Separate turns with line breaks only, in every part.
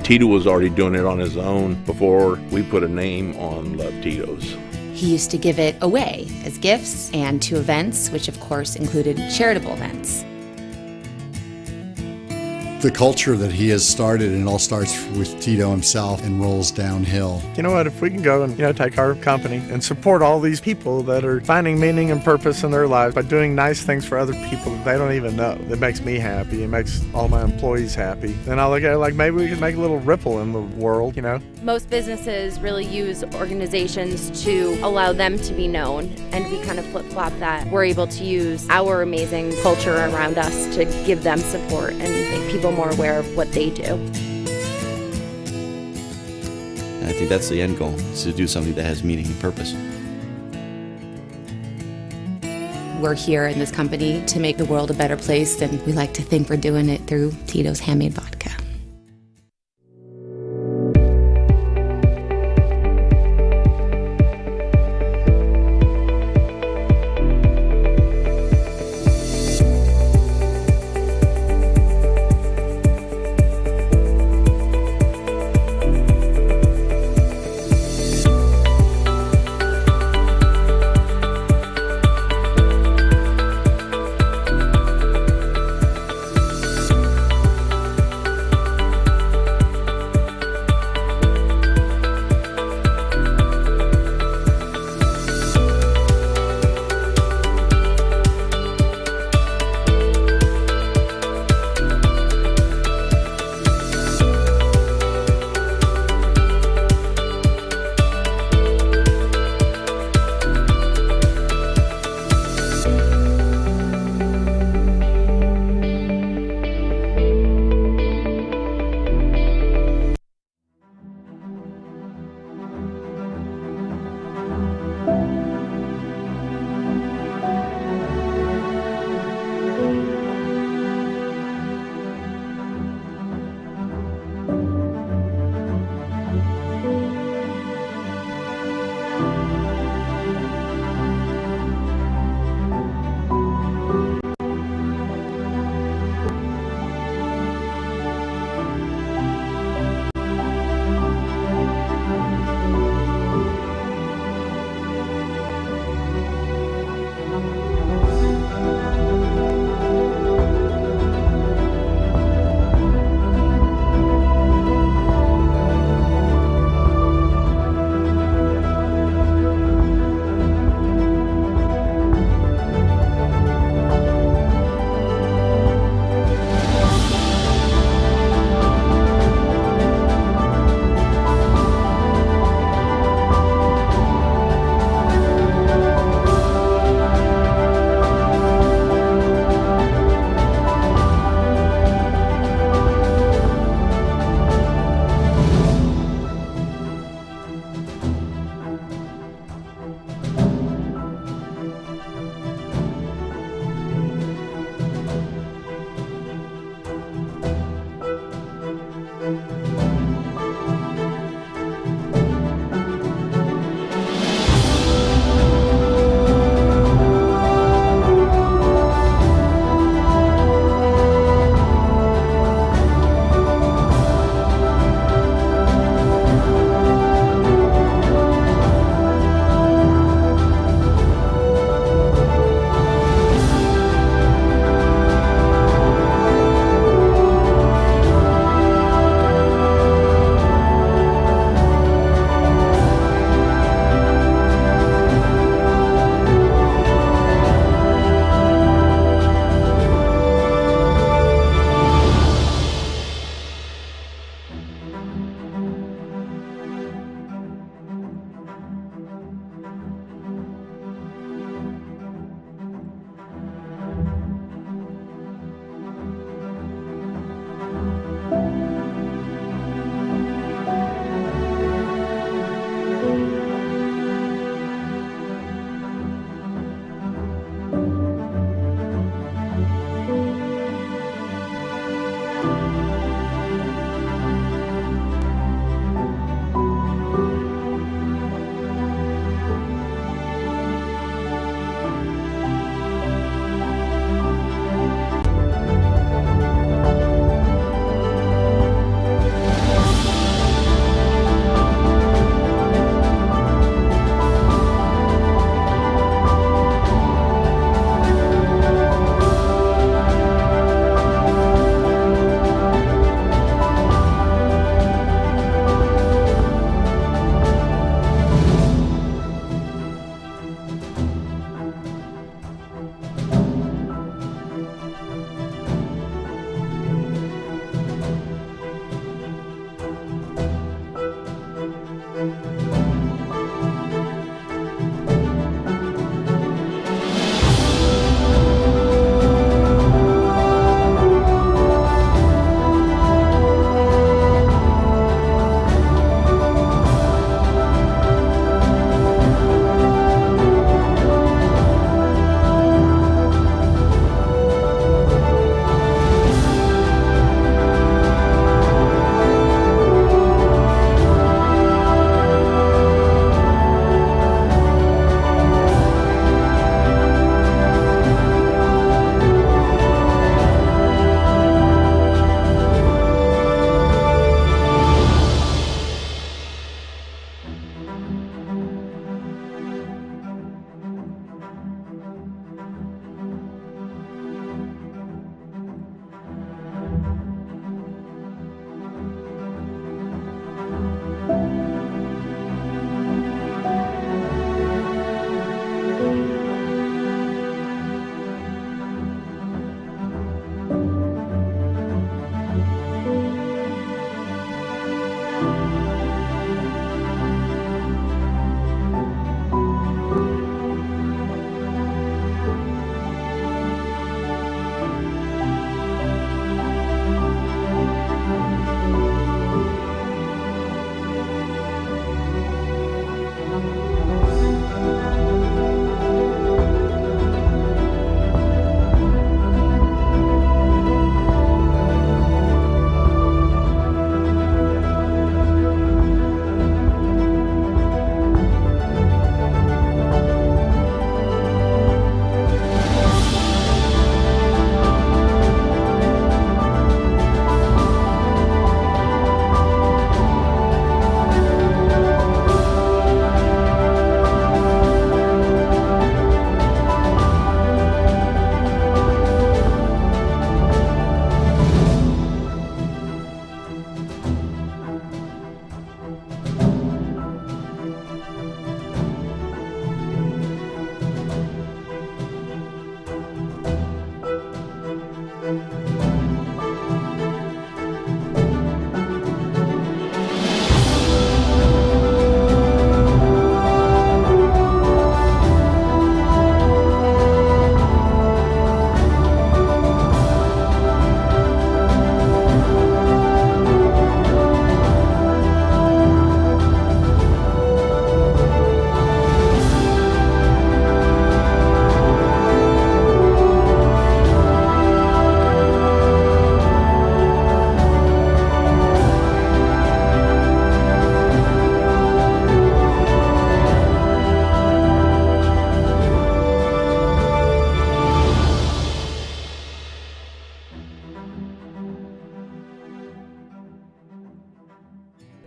Tito was already doing it on his own before we put a name on Love Tito's.
He used to give it away as gifts and to events, which of course included charitable events.
The culture that he has started, and it all starts with Tito himself and rolls downhill.
You know what, if we can go and take our company and support all these people that are finding meaning and purpose in their lives by doing nice things for other people that they don't even know, that makes me happy, it makes all my employees happy, then I look at it like maybe we could make a little ripple in the world,
Most businesses really use organizations to allow them to be known, and we kind of flip-flop that. We're able to use our amazing culture around us to give them support and make people more aware of what they do.
And I think that's the end goal, is to do something that has meaning and purpose.
We're here in this company to make the world a better place, and we like to think we're doing it through Tito's handmade vodka.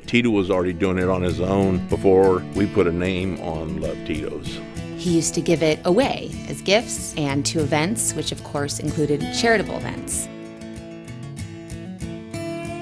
Tito was already doing it on his own before we put a name on Love Tito's.
He used to give it away as gifts and to events, which of course included charitable events.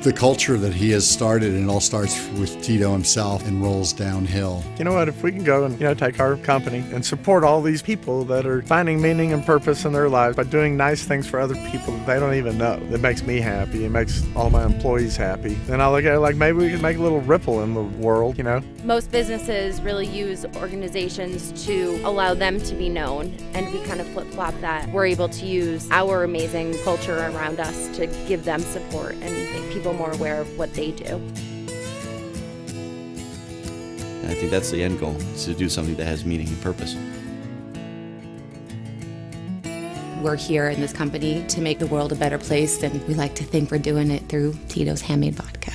The culture that he has started, and it all starts with Tito himself and rolls downhill.
You know what, if we can go and, take our company and support all these people that are finding meaning and purpose in their lives by doing nice things for other people that they don't even know, it makes me happy, it makes all my employees happy. Then I look at it like maybe we can make a little ripple in the world,
Most businesses really use organizations to allow them to be known, and we kind of flip-flop that. We're able to use our amazing culture around us to give them support and make people more aware of what they do.
And I think that's the end goal, is to do something that has meaning and purpose.
We're here in this company to make the world a better place, and we like to think we're doing it through Tito's handmade vodka.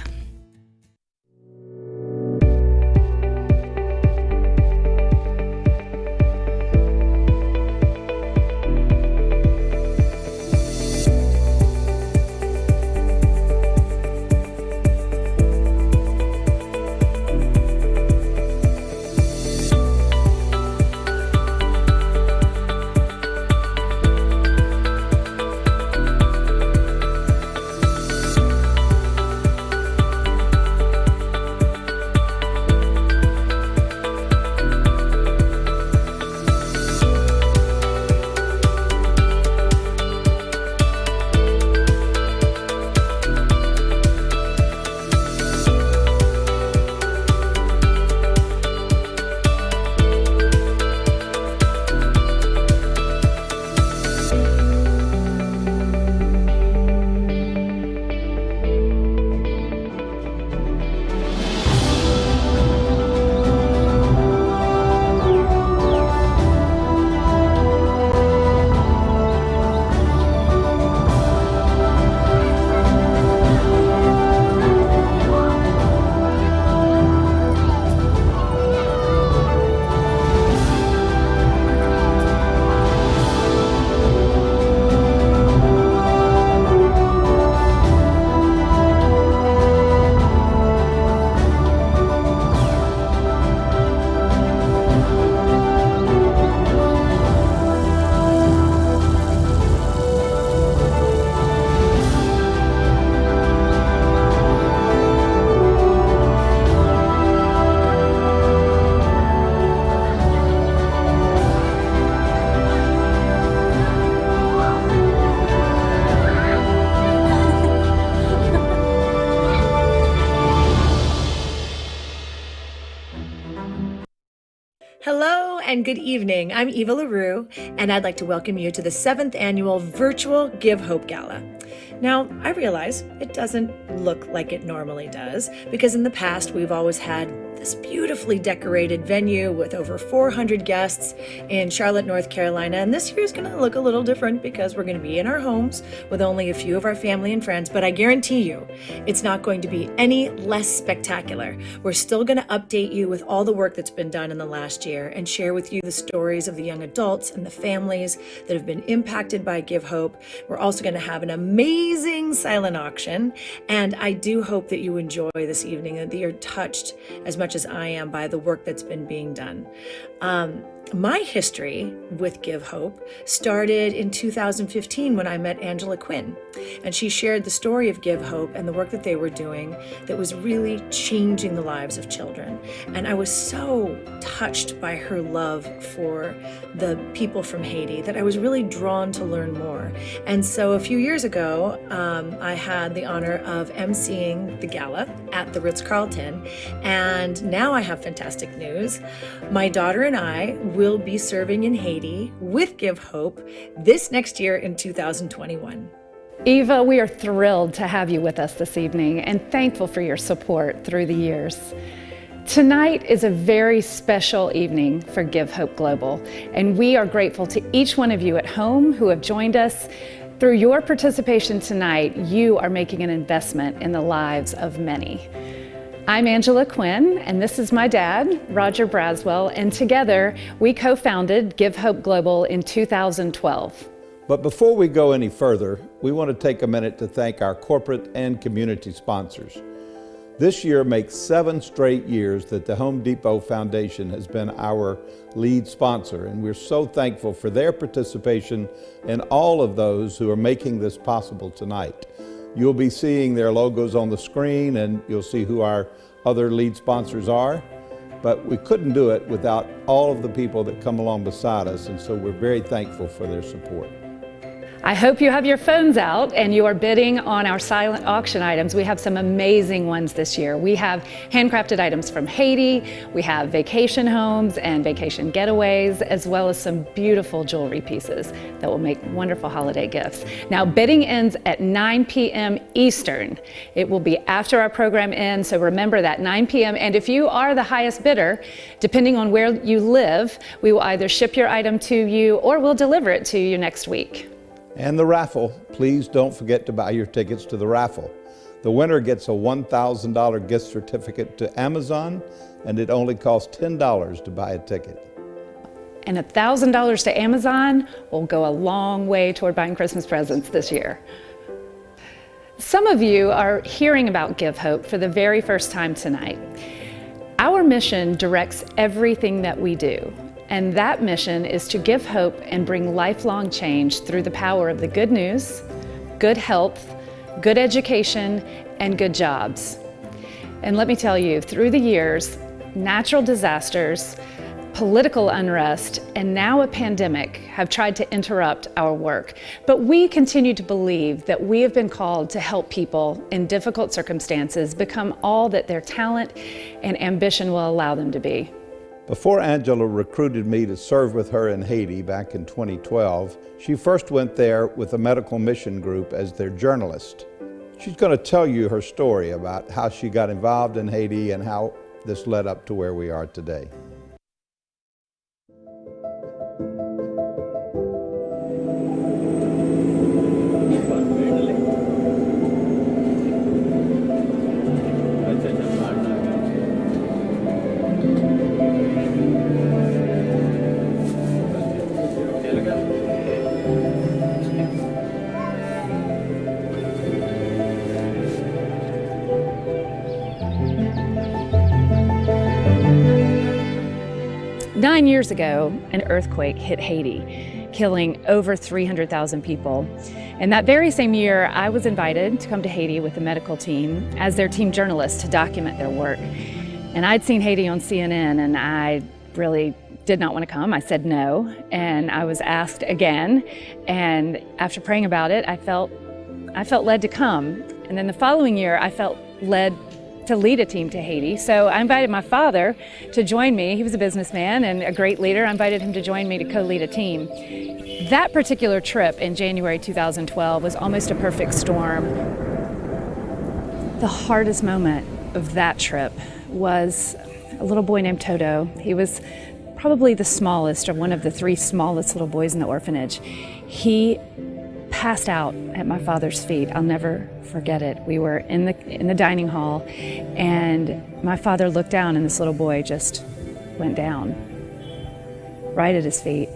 Hello and good evening. I'm Eva LaRue, and I'd like to welcome you to the 7th Annual Virtual Give Hope Gala. Now, I realize it doesn't look like it normally does, because in the past we've always had this beautifully decorated venue with over 400 guests in Charlotte, North Carolina, and this year is going to look a little different because we're going to be in our homes with only a few of our family and friends, but I guarantee you it's not going to be any less spectacular. We're still going to update you with all the work that's been done in the last year and share with you the stories of the young adults and the families that have been impacted by Give Hope. We're also going to have an amazing silent auction, and I do hope that you enjoy this evening and that you're touched as much as I am by the work that's been being done. My history with Give Hope started in 2015 when I met Angela Quinn, and she shared the story of Give Hope and the work that they were doing that was really changing the lives of children. And I was so touched by her love for the people from Haiti that I was really drawn to learn more. And so a few years ago, I had the honor of emceeing the gala at the Ritz-Carlton, and now I have fantastic news. My daughter and I will be serving in Haiti with Give Hope this next year in 2021.
Eva, we are thrilled to have you with us this evening and thankful for your support through the years. Tonight is a very special evening for Give Hope Global, and we are grateful to each one of you at home who have joined us. Through your participation tonight, you are making an investment in the lives of many. I'm Angela Quinn, and this is my dad, Roger Braswell, and together we co-founded Give Hope Global in 2012.
But before we go any further, we want to take a minute to thank our corporate and community sponsors. This year makes 7 straight years that the Home Depot Foundation has been our lead sponsor, and we're so thankful for their participation and all of those who are making this possible tonight. You'll be seeing their logos on the screen, and you'll see who our other lead sponsors are. But we couldn't do it without all of the people that come along beside us, and so we're very thankful for their support.
I hope you have your phones out and you are bidding on our silent auction items. We have some amazing ones this year. We have handcrafted items from Haiti, we have vacation homes and vacation getaways, as well as some beautiful jewelry pieces that will make wonderful holiday gifts. Now, bidding ends at 9 p.m. Eastern. It will be after our program ends, so remember that 9 p.m. And if you are the highest bidder, depending on where you live, we will either ship your item to you or we'll deliver it to you next week.
And the raffle, please don't forget to buy your tickets to the raffle. The winner gets a $1,000 gift certificate to Amazon, and it only costs $10 to buy a ticket.
And $1,000 to Amazon will go a long way toward buying Christmas presents this year. Some of you are hearing about Give Hope for the very first time tonight. Our mission directs everything that we do. And that mission is to give hope and bring lifelong change through the power of the good news, good health, good education, and good jobs. And let me tell you, through the years, natural disasters, political unrest, and now a pandemic have tried to interrupt our work. But we continue to believe that we have been called to help people in difficult circumstances become all that their talent and ambition will allow them to be.
Before Angela recruited me to serve with her in Haiti back in 2012, she first went there with a medical mission group as their journalist. She's going to tell you her story about how she got involved in Haiti and how this led up to where we are today.
Nine years ago, an earthquake hit Haiti, killing over 300,000 people. And that very same year, I was invited to come to Haiti with the medical team as their team journalist to document their work. And I'd seen Haiti on CNN, and I really did not want to come. I said no, and I was asked again. And after praying about it, I felt led to come. And then the following year, I felt led to lead a team to Haiti. So I invited my father to join me. He was a businessman and a great leader. I invited him to join me to co-lead a team. That particular trip in January 2012 was almost a perfect storm. The hardest moment of that trip was a little boy named Toto. He was probably the smallest, or one of the 3 smallest little boys in the orphanage. He passed out at my father's feet. I'll never forget it. We were in the dining hall, and my father looked down, and this little boy just went down right at his feet.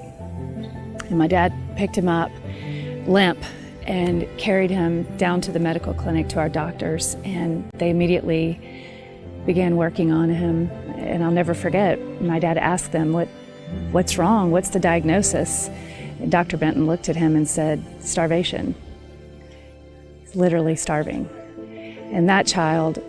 And my dad picked him up, limp, and carried him down to the medical clinic to our doctors, and they immediately began working on him. And I'll never forget, my dad asked them, what "What's wrong? What's the diagnosis?" And Dr. Benton looked at him and said, "Starvation." He's literally starving. And that child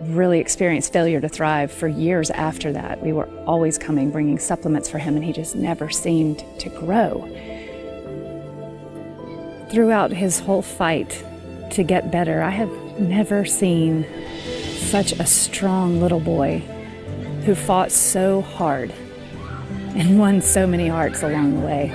really experienced failure to thrive for years after that. We were always coming, bringing supplements for him, and he just never seemed to grow. Throughout his whole fight to get better, I have never seen such a strong little boy who fought so hard and won so many hearts along the way.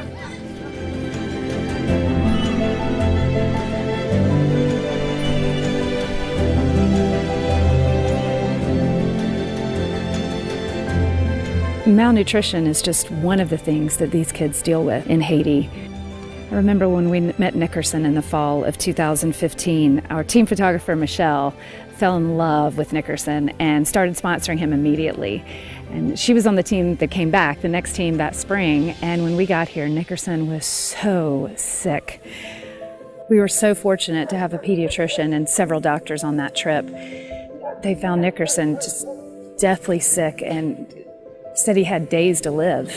Malnutrition is just one of the things that these kids deal with in Haiti. I remember when we met Nickerson in the fall of 2015, our team photographer, Michelle, fell in love with Nickerson and started sponsoring him immediately. And she was on the team that came back, the next team that spring, and when we got here, Nickerson was so sick. We were so fortunate to have a pediatrician and several doctors on that trip. They found Nickerson just deathly sick and said he had days to live.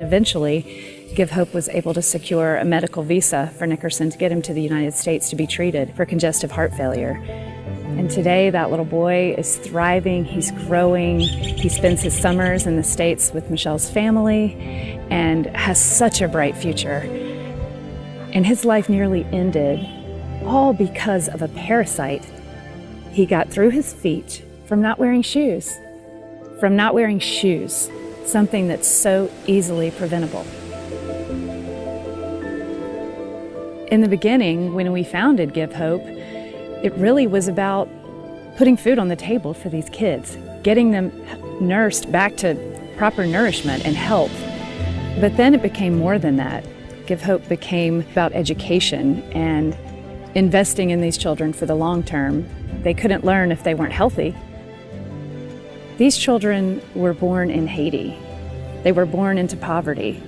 Eventually, Give Hope was able to secure a medical visa for Nickerson to get him to the United States to be treated for congestive heart failure. And today, that little boy is thriving, he's growing, he spends his summers in the States with Michelle's family and has such a bright future. And his life nearly ended, all because of a parasite he got through his feet from not wearing shoes. Something that's so easily preventable. In the beginning, when we founded Give Hope, it really was about putting food on the table for these kids, getting them nursed back to proper nourishment and health. But then it became more than that. Give Hope became about education and investing in these children for the long term. They couldn't learn if they weren't healthy. These children were born in Haiti. They were born into poverty.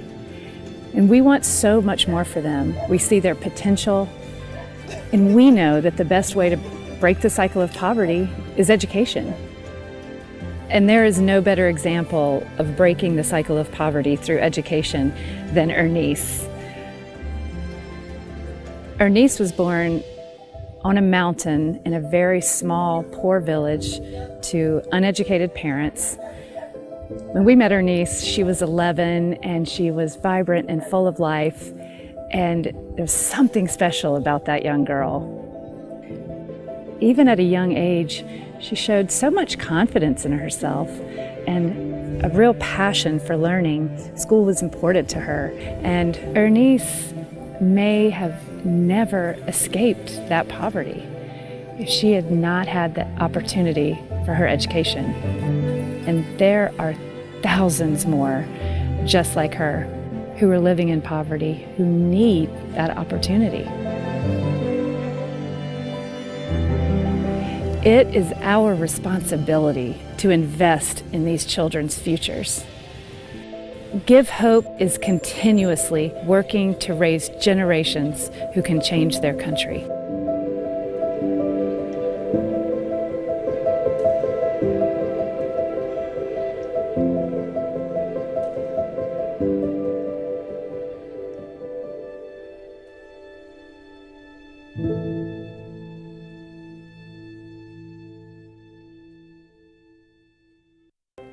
And we want so much more for them. We see their potential, and we know that the best way to break the cycle of poverty is education. And there is no better example of breaking the cycle of poverty through education than Ernice. Ernice was born on a mountain in a very small, poor village to uneducated parents. When we met Ernice, she was 11 and she was vibrant and full of life, and there's something special about that young girl. Even at a young age, she showed so much confidence in herself and a real passion for learning. School was important to her, and Ernice may have never escaped that poverty if she had not had the opportunity for her education. And there are thousands more just like her who are living in poverty, who need that opportunity. It is our responsibility to invest in these children's futures. Give Hope is continuously working to raise generations who can change their country.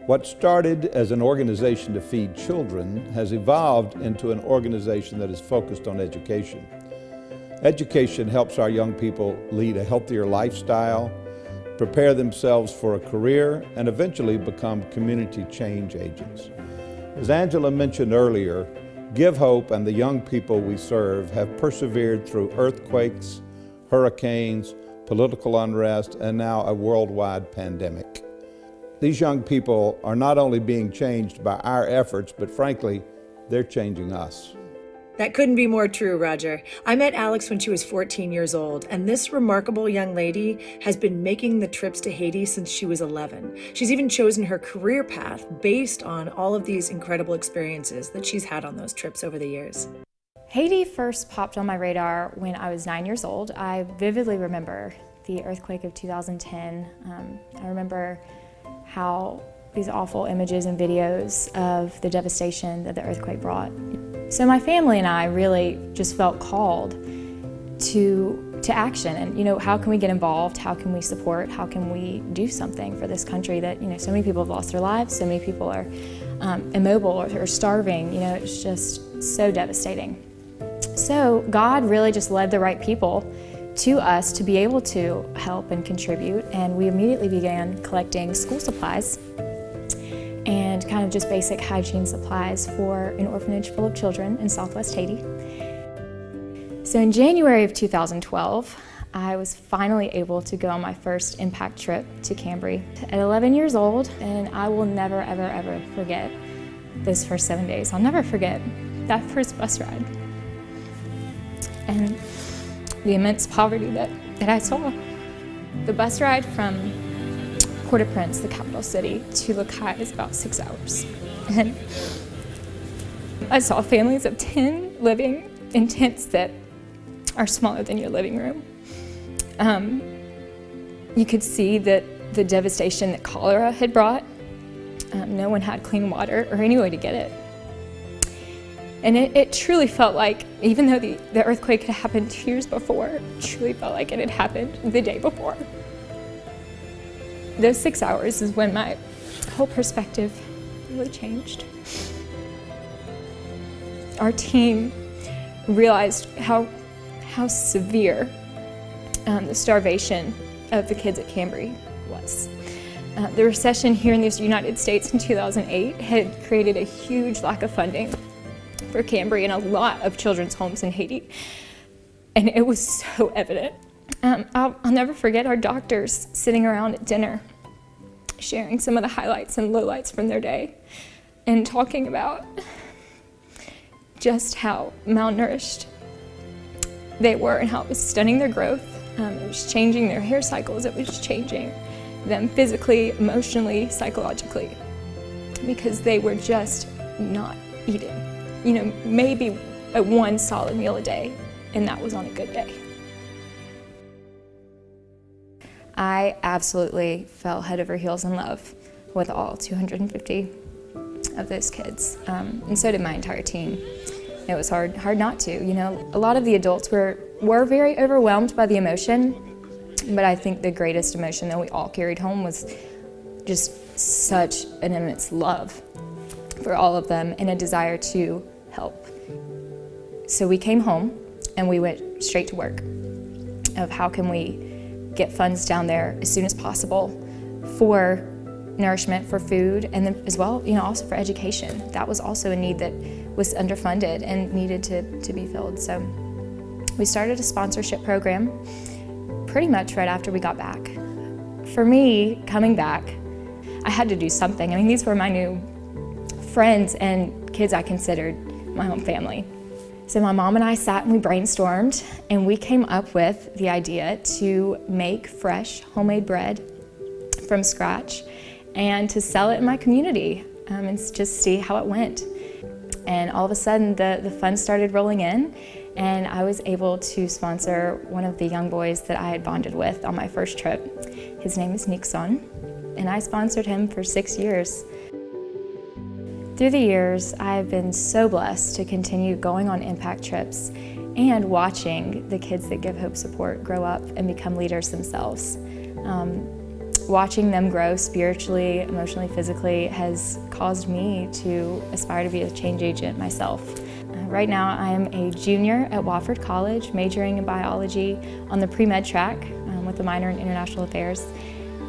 What started as an organization to feed children has evolved into an organization that is focused on education. Education helps our young people lead a healthier lifestyle, prepare themselves for a career, and eventually become community change agents. As Angela mentioned earlier, Give Hope and the young people we serve have persevered through earthquakes, hurricanes, political unrest, and now a worldwide pandemic. These young people are not only being changed by our efforts, but frankly, they're changing us.
That couldn't be more true, Roger. I met Alex when she was 14 years old, and this remarkable young lady has been making the trips to Haiti since she was 11. She's even chosen her career path based on all of these incredible experiences that she's had on those trips over the years.
Haiti first popped on my radar when I was 9 years old. I vividly remember the earthquake of 2010. I remember how these awful images and videos of the devastation that the earthquake brought. So my family and I really just felt called to action, and how can we get involved? How can we support? How can we do something for this country that so many people have lost their lives, so many people are immobile or starving. It's just so devastating. So God really just led the right people to us to be able to help and contribute, and we immediately began collecting school supplies and kind of just basic hygiene supplies for an orphanage full of children in Southwest Haiti. So in January of 2012, I was finally able to go on my first impact trip to Cambry at 11 years old, and I will never, ever, ever forget those first 7 days. I'll never forget that first bus ride and the immense poverty that I saw. The bus ride from Port-au-Prince, the capital city, to Lakai is about 6 hours. And I saw families of 10 living in tents that are smaller than your living room. You could see that the devastation that cholera had brought. No one had clean water or any way to get it. And it truly felt like, even though the earthquake had happened 2 years before, it truly felt like it had happened the day before. Those 6 hours is when my whole perspective really changed. Our team realized how severe the starvation of the kids at Cambry was. The recession here in the United States in 2008 had created a huge lack of funding for Cambry and a lot of children's homes in Haiti. And it was so evident. I'll never forget our doctors sitting around at dinner, sharing some of the highlights and lowlights from their day, and talking about just how malnourished they were and how it was stunning their growth. It was changing their hair cycles. It was changing them physically, emotionally, psychologically, because they were just not eating. Maybe one solid meal a day, and that was on a good day. I absolutely fell head over heels in love with all 250 of those kids, and so did my entire team. It was hard not to. A lot of the adults were very overwhelmed by the emotion, but I think the greatest emotion that we all carried home was just such an immense love for all of them and a desire to help. So we came home and we went straight to work of how can we get funds down there as soon as possible for nourishment, for food, and then as well, also for education. That was also a need that was underfunded and needed to be filled. So we started a sponsorship program pretty much right after we got back. For me, coming back, I had to do something. These were my new friends and kids I considered my own family. So my mom and I sat and we brainstormed, and we came up with the idea to make fresh homemade bread from scratch and to sell it in my community and just see how it went. And all of a sudden the funds started rolling in, and I was able to sponsor one of the young boys that I had bonded with on my first trip. His name is Nixon, and I sponsored him for 6 years. Through the years, I've been so blessed to continue going on impact trips and watching the kids that Give Hope support grow up and become leaders themselves. Watching them grow spiritually, emotionally, physically has caused me to aspire to be a change agent myself. Right now, I am a junior at Wofford College, majoring in biology on the pre-med track with a minor in international affairs.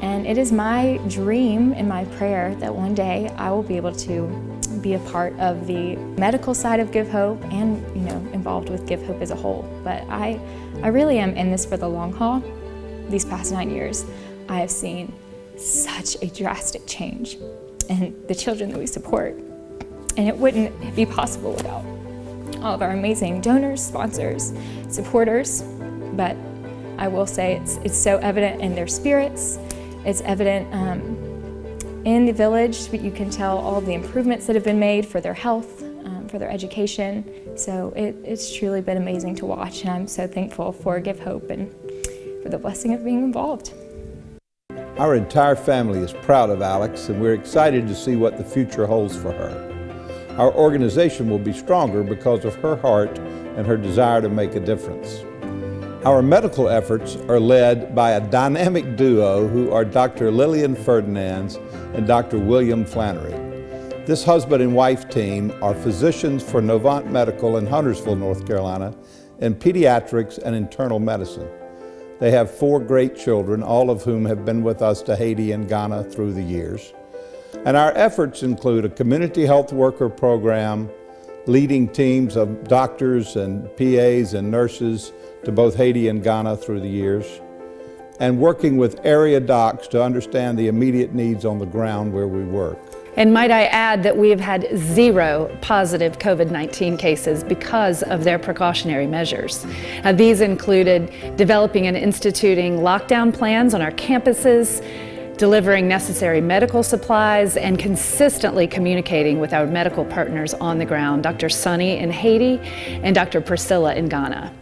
And it is my dream and my prayer that one day I will be able to be a part of the medical side of Give Hope and involved with Give Hope as a whole. But I really am in this for the long haul. These past 9 years, I have seen such a drastic change in the children that we support. And it wouldn't be possible without all of our amazing donors, sponsors, supporters. But I will say it's so evident in their spirits. It's evident in the village, but you can tell all the improvements that have been made for their health, for their education. So it's truly been amazing to watch, and I'm so thankful for Give Hope and for the blessing of being involved.
Our entire family is proud of Alex, and we're excited to see what the future holds for her. Our organization will be stronger because of her heart and her desire to make a difference. Our medical efforts are led by a dynamic duo who are Dr. Lillian Ferdinands and Dr. William Flannery. This husband and wife team are physicians for Novant Medical in Huntersville, North Carolina, in pediatrics and internal medicine. They have 4 great children, all of whom have been with us to Haiti and Ghana through the years. And our efforts include a community health worker program, leading teams of doctors and PAs and nurses to both Haiti and Ghana through the years, and working with area docs to understand the immediate needs on the ground where we work.
And might I add that we have had 0 positive COVID-19 cases because of their precautionary measures. These included developing and instituting lockdown plans on our campuses, delivering necessary medical supplies, and consistently communicating with our medical partners on the ground, Dr. Sunny in Haiti and Dr. Priscilla in Ghana.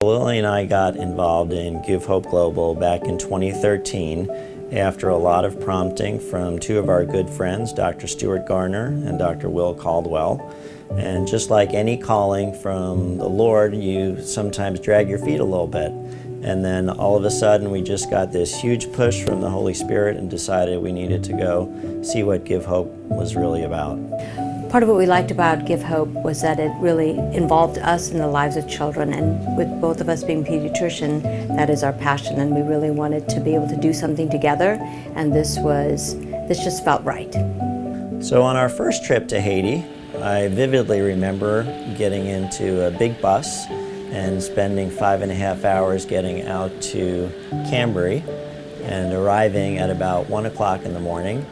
Lily and I got involved in Give Hope Global back in 2013 after a lot of prompting from 2 of our good friends, Dr. Stuart Garner and Dr. Will Caldwell. And just like any calling from the Lord, you sometimes drag your feet a little bit. And then all of a sudden we just got this huge push from the Holy Spirit and decided we needed to go see what Give Hope was really about.
Part of what we liked about Give Hope was that it really involved us in the lives of children, and with both of us being pediatrician, that is our passion, and we really wanted to be able to do something together, and this just felt right.
So on our first trip to Haiti, I vividly remember getting into a big bus and spending 5.5 hours getting out to Cambry and arriving at about 1 o'clock in the morning.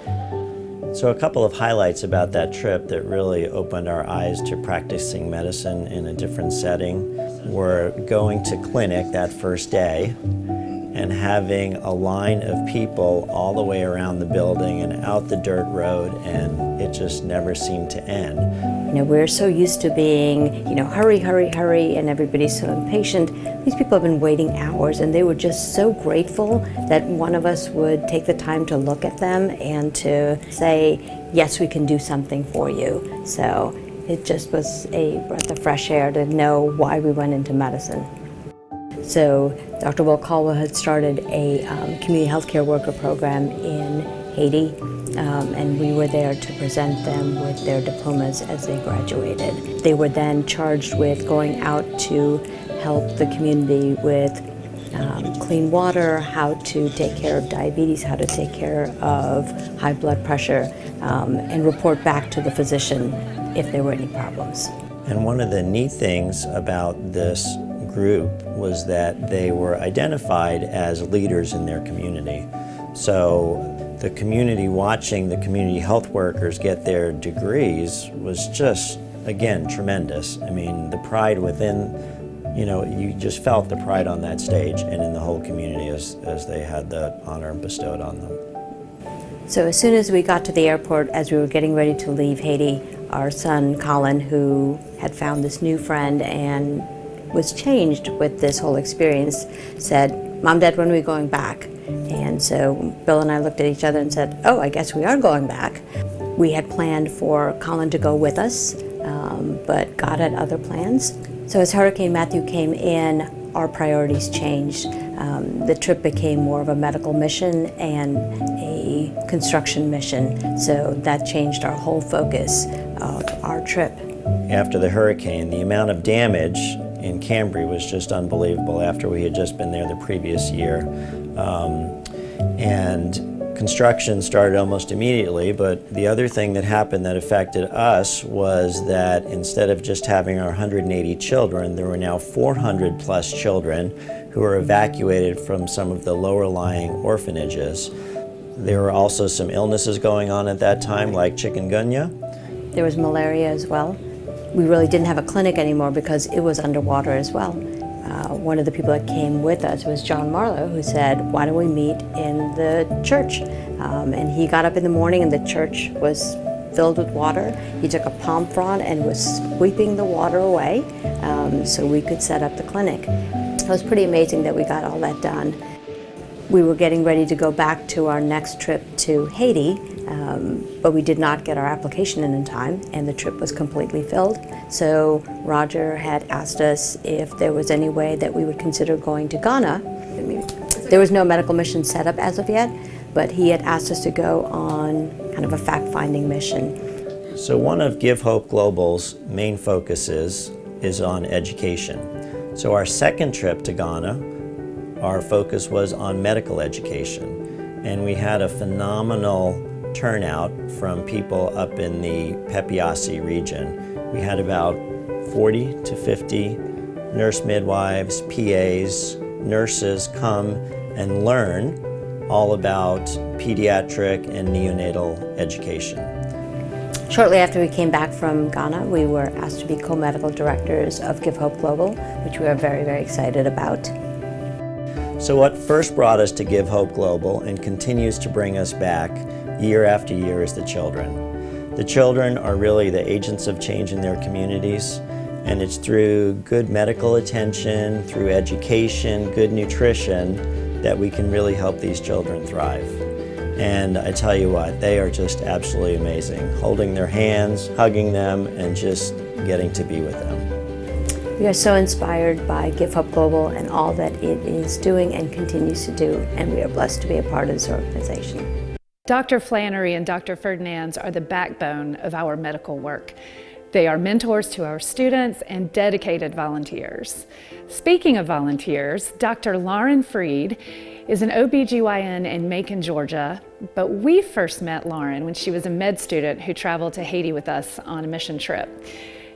So a couple of highlights about that trip that really opened our eyes to practicing medicine in a different setting were going to clinic that first day and having a line of people all the way around the building and out the dirt road, and it just never seemed to end.
You know, we're so used to being, hurry, hurry, hurry, and everybody's so impatient. These people have been waiting hours, and they were just so grateful that one of us would take the time to look at them and to say, yes, we can do something for you. So it just was a breath of fresh air to know why we went into medicine. So Dr. Will Caldwell had started a community healthcare worker program in Haiti, and we were there to present them with their diplomas as they graduated. They were then charged with going out to help the community with clean water, how to take care of diabetes, how to take care of high blood pressure, and report back to the physician if there were any problems.
And one of the neat things about this group was that they were identified as leaders in their community. So the community watching the community health workers get their degrees was just, again, tremendous. I mean, the pride within, you just felt the pride on that stage and in the whole community as they had the honor bestowed on them.
So as soon as we got to the airport, as we were getting ready to leave Haiti, our son Colin, who had found this new friend and was changed with this whole experience, said, "Mom, Dad, when are we going back?" And so Bill and I looked at each other and said, "Oh, I guess we are going back." We had planned for Colin to go with us, but God had other plans. So as Hurricane Matthew came in, our priorities changed. The trip became more of a medical mission and a construction mission. So that changed our whole focus of our trip.
After the hurricane, the amount of damage in Cambry was just unbelievable after we had just been there the previous year. And construction started almost immediately, but the other thing that happened that affected us was that instead of just having our 180 children, there were now 400 plus children who were evacuated from some of the lower lying orphanages. There were also some illnesses going on at that time, like chikungunya.
There was malaria as well. We really didn't have a clinic anymore because it was underwater as well. One of the people that came with us was John Marlowe, who said, "Why don't we meet in the church?" And he got up in the morning and the church was filled with water. He took a palm frond and was sweeping the water away so we could set up the clinic. It was pretty amazing that we got all that done. We were getting ready to go back to our next trip to Haiti, but we did not get our application in time, and the trip was completely filled. So Roger had asked us if there was any way that we would consider going to Ghana. There was no medical mission set up as of yet, but he had asked us to go on kind of a fact-finding mission.
So one of Give Hope Global's main focuses is on education. So our second trip to Ghana, our focus was on medical education, and we had a phenomenal turnout from people up in the Pepiasi region. We had about 40 to 50 nurse midwives, PAs, nurses come and learn all about pediatric and neonatal education.
Shortly after we came back from Ghana, we were asked to be co-medical directors of Give Hope Global, which we are very, very excited about.
So what first brought us to Give Hope Global and continues to bring us back year after year is the children. The children are really the agents of change in their communities, and it's through good medical attention, through education, good nutrition, that we can really help these children thrive. And I tell you what, they are just absolutely amazing. Holding their hands, hugging them, and just getting to be with them.
We are so inspired by Give Hope Global and all that it is doing and continues to do, and we are blessed to be a part of this organization.
Dr. Flannery and Dr. Ferdinands are the backbone of our medical work. They are mentors to our students and dedicated volunteers. Speaking of volunteers, Dr. Lauren Freed is an OBGYN in Macon, Georgia, but we first met Lauren when she was a med student who traveled to Haiti with us on a mission trip.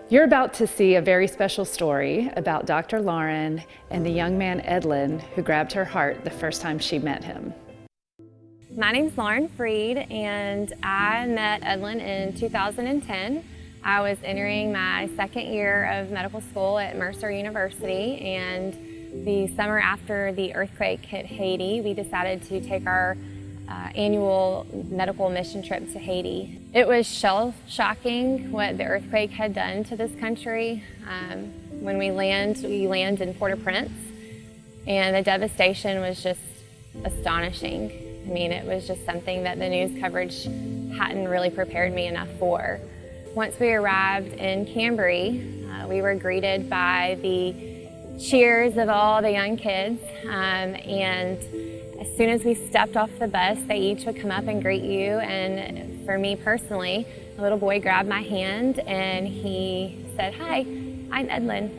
You're about to see a very special story about Dr. Lauren and the young man Edlin who grabbed her heart the first time she met him.
My name's Lauren Freed, and I met Edlin in 2010. I was entering my second year of medical school at Mercer University, and the summer after the earthquake hit Haiti, we decided to take our annual medical mission trip to Haiti. It was shell-shocking what the earthquake had done to this country. When we land in Port-au-Prince, and the devastation was just astonishing. I mean, it was just something that the news coverage hadn't really prepared me enough for. Once we arrived in Cambry, we were greeted by the cheers of all the young kids, and as soon as we stepped off the bus, they each would come up and greet you. And for me personally, a little boy grabbed my hand and he said, "Hi, I'm Edlin,"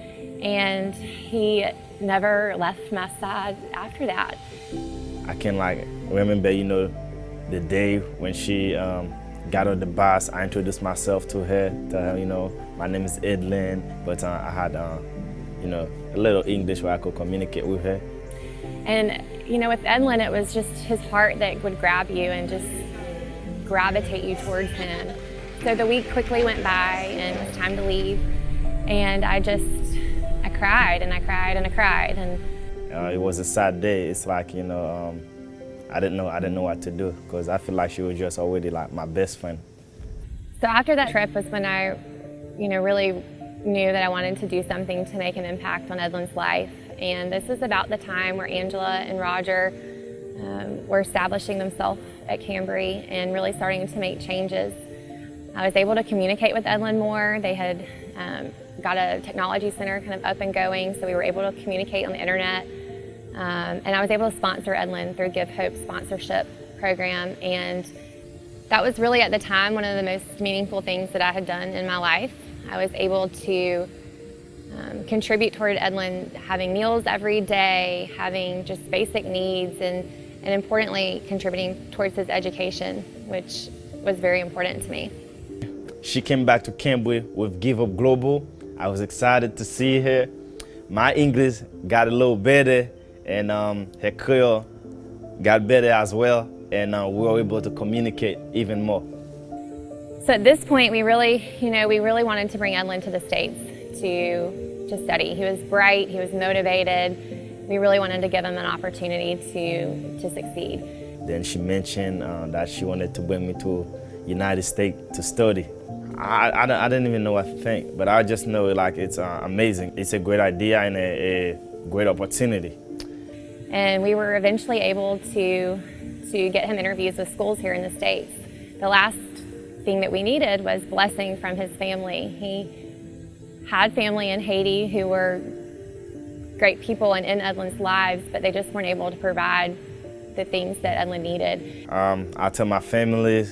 and he never left my side after that.
I can remember, the day when she got on the bus. I introduced myself to her, my name is Edlin, but I had, a little English where I could communicate with her.
And, with Edlin, it was just his heart that would grab you and just gravitate you towards him. So the week quickly went by and it was time to leave. And I cried and I cried and I cried. And
it was a sad day. It's like, I didn't know what to do, because I feel like she was just already like my best friend.
So after that trip was when I, really knew that I wanted to do something to make an impact on Edlin's life. And this was about the time where Angela and Roger were establishing themselves at Cambry and really starting to make changes. I was able to communicate with Edlin more. They had got a technology center kind of up and going, so we were able to communicate on the internet. And I was able to sponsor Edlin through Give Hope sponsorship program. And that was really at the time one of the most meaningful things that I had done in my life. I was able to contribute toward Edlin having meals every day, having just basic needs, and importantly, contributing towards his education, which was very important to me.
She came back to Cambry with Give Hope Global. I was excited to see her. My English got a little better, and her Creole got better as well, and we were able to communicate even more.
So at this point, we really wanted to bring Edlin to the States to study. He was bright, he was motivated. We really wanted to give him an opportunity to succeed.
Then she mentioned that she wanted to bring me to United States to study. I didn't even know what to think, but I just know it's amazing. It's a great idea and a great opportunity.
And we were eventually able to get him interviews with schools here in the States. The last thing that we needed was blessing from his family. He had family in Haiti who were great people and in Edlin's lives, but they just weren't able to provide the things that Edlin needed.
I tell my family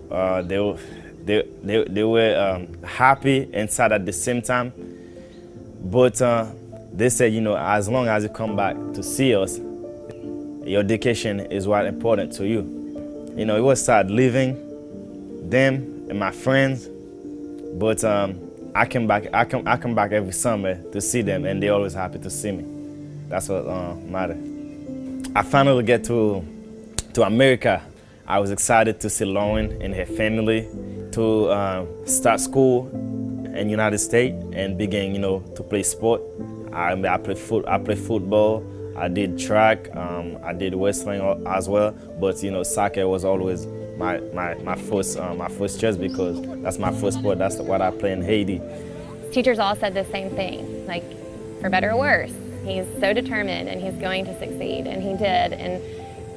they were happy and sad at the same time, but they said, you know, as long as you come back to see us, your education is what important to you. You know, it was sad leaving them and my friends, but I come back every summer to see them, and they're always happy to see me. That's what matters. I finally get to America. I was excited to see Lauren and her family, to start school in United States and begin, you know, to play sport. I play football. I did track. I did wrestling as well. But you know, soccer was always my first choice because that's my first sport. That's what I play in Haiti.
Teachers all said the same thing, like, for better or worse, he's so determined and he's going to succeed, and he did. And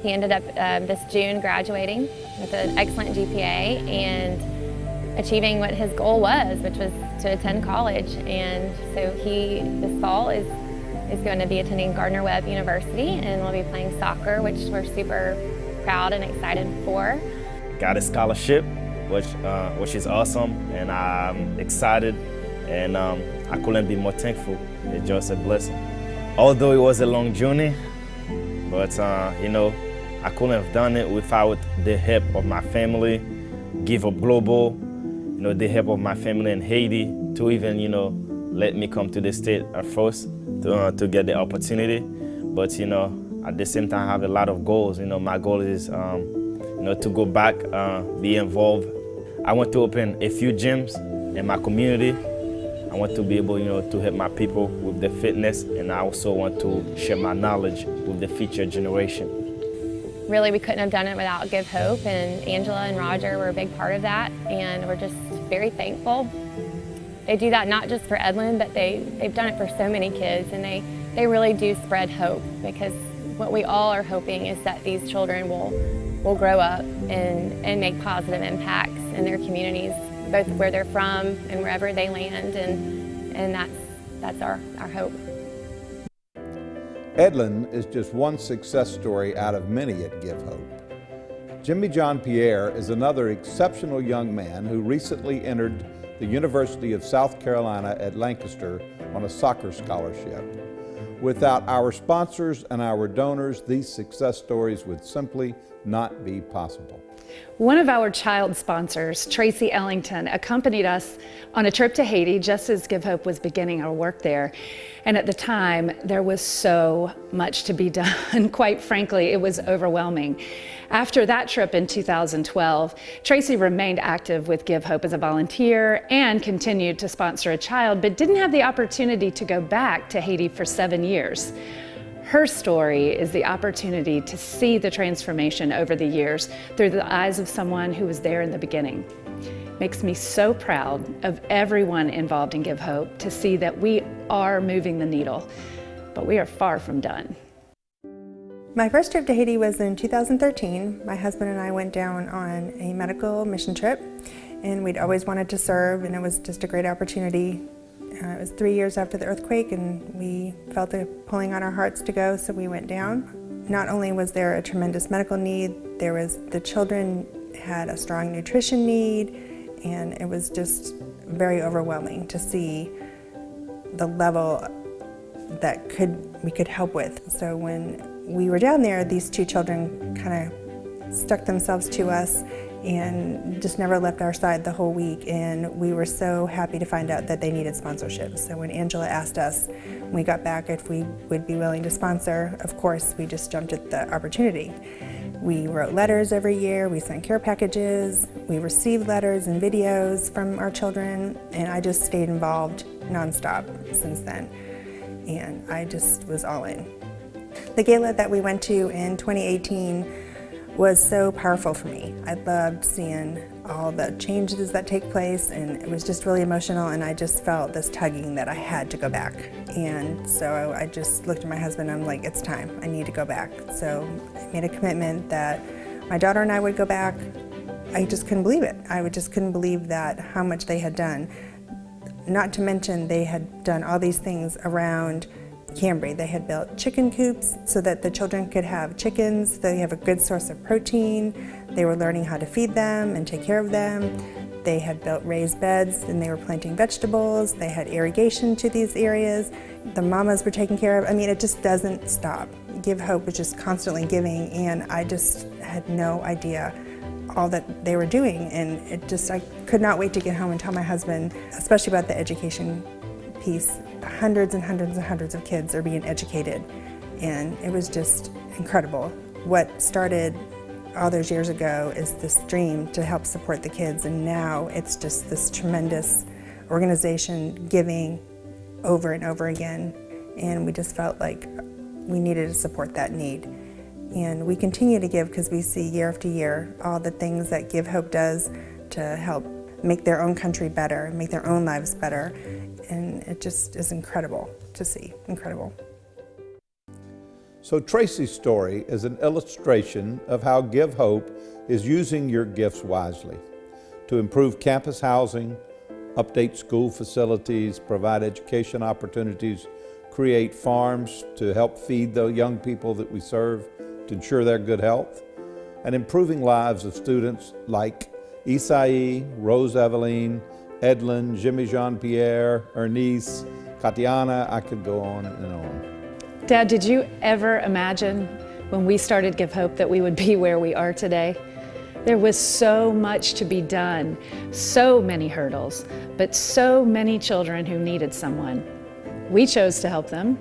he ended up this June graduating with an excellent GPA and achieving what his goal was, which was to attend college. And so he, this fall, is going to be attending Gardner-Webb University, and will be playing soccer, which we're super proud and excited for.
Got a scholarship, which is awesome, and I'm excited, and I couldn't be more thankful. It's just a blessing. Although it was a long journey, but you know, I couldn't have done it without the help of my family, Give Hope Global, you know, the help of my family in Haiti to even, you know, let me come to the state at first to get the opportunity. But you know, at the same time, I have a lot of goals. You know, my goal is you know, to go back, be involved. I want to open a few gyms in my community. I want to be able, you know, to help my people with their fitness, and I also want to share my knowledge with the future generation.
Really, we couldn't have done it without Give Hope, and Angela and Roger were a big part of that, and we're just very thankful. They do that not just for Edlin, but they've done it for so many kids, and they really do spread hope, because what we all are hoping is that these children will grow up and make positive impacts in their communities, both where they're from and wherever they land, and that's our hope.
Edlin is just one success story out of many at Give Hope. Jimmy John Pierre is another exceptional young man who recently entered the University of South Carolina at Lancaster on a soccer scholarship. Without our sponsors and our donors, these success stories would simply not be possible.
One of our child sponsors, Tracy Ellington, accompanied us on a trip to Haiti just as Give Hope was beginning our work there. And at the time, there was so much to be done. Quite frankly, it was overwhelming. After that trip in 2012, Tracy remained active with Give Hope as a volunteer and continued to sponsor a child, but didn't have the opportunity to go back to Haiti for 7 years. Her story is the opportunity to see the transformation over the years through the eyes of someone who was there in the beginning. Makes me so proud of everyone involved in Give Hope to see that we are moving the needle, but we are far from done.
My first trip to Haiti was in 2013. My husband and I went down on a medical mission trip, and we'd always wanted to serve, and it was just a great opportunity. It was 3 years after the earthquake, and we felt it pulling on our hearts to go, so we went down. Not only was there a tremendous medical need, the children had a strong nutrition need, and it was just very overwhelming to see the level that we could help with. So when we were down there, these two children kind of stuck themselves to us and just never left our side the whole week, and we were so happy to find out that they needed sponsorship. So when Angela asked us when we got back if we would be willing to sponsor, of course we just jumped at the opportunity. We wrote letters every year, we sent care packages, we received letters and videos from our children, and I just stayed involved nonstop since then, and I just was all in. The gala that we went to in 2018 was so powerful for me. I loved seeing all the changes that take place, and it was just really emotional, and I just felt this tugging that I had to go back. And so I just looked at my husband and I'm like, it's time, I need to go back. So I made a commitment that my daughter and I would go back. I just couldn't believe it. I just couldn't believe that how much they had done. Not to mention they had done all these things around Cambry. They had built chicken coops so that the children could have chickens. They have a good source of protein. They were learning how to feed them and take care of them. They had built raised beds and they were planting vegetables. They had irrigation to these areas. The mamas were taken care of. I mean, it just doesn't stop. Give Hope was just constantly giving, and I just had no idea all that they were doing. And I could not wait to get home and tell my husband, especially about the education piece. Hundreds and hundreds and hundreds of kids are being educated, and it was just incredible. What started all those years ago is this dream to help support the kids, and now it's just this tremendous organization giving over and over again, and we just felt like we needed to support that need. And we continue to give because we see year after year all the things that Give Hope does to help make their own country better, make their own lives better. And it just is incredible to see, incredible.
So Tracy's story is an illustration of how Give Hope is using your gifts wisely to improve campus housing, update school facilities, provide education opportunities, create farms to help feed the young people that we serve, to ensure their good health, and improving lives of students like Isai, Rose Eveline, Edlin, Jimmy Jean-Pierre, Ernice, Katiana, I could go on and on.
Dad, did you ever imagine when we started Give Hope that we would be where we are today? There was so much to be done, so many hurdles, but so many children who needed someone. We chose to help them,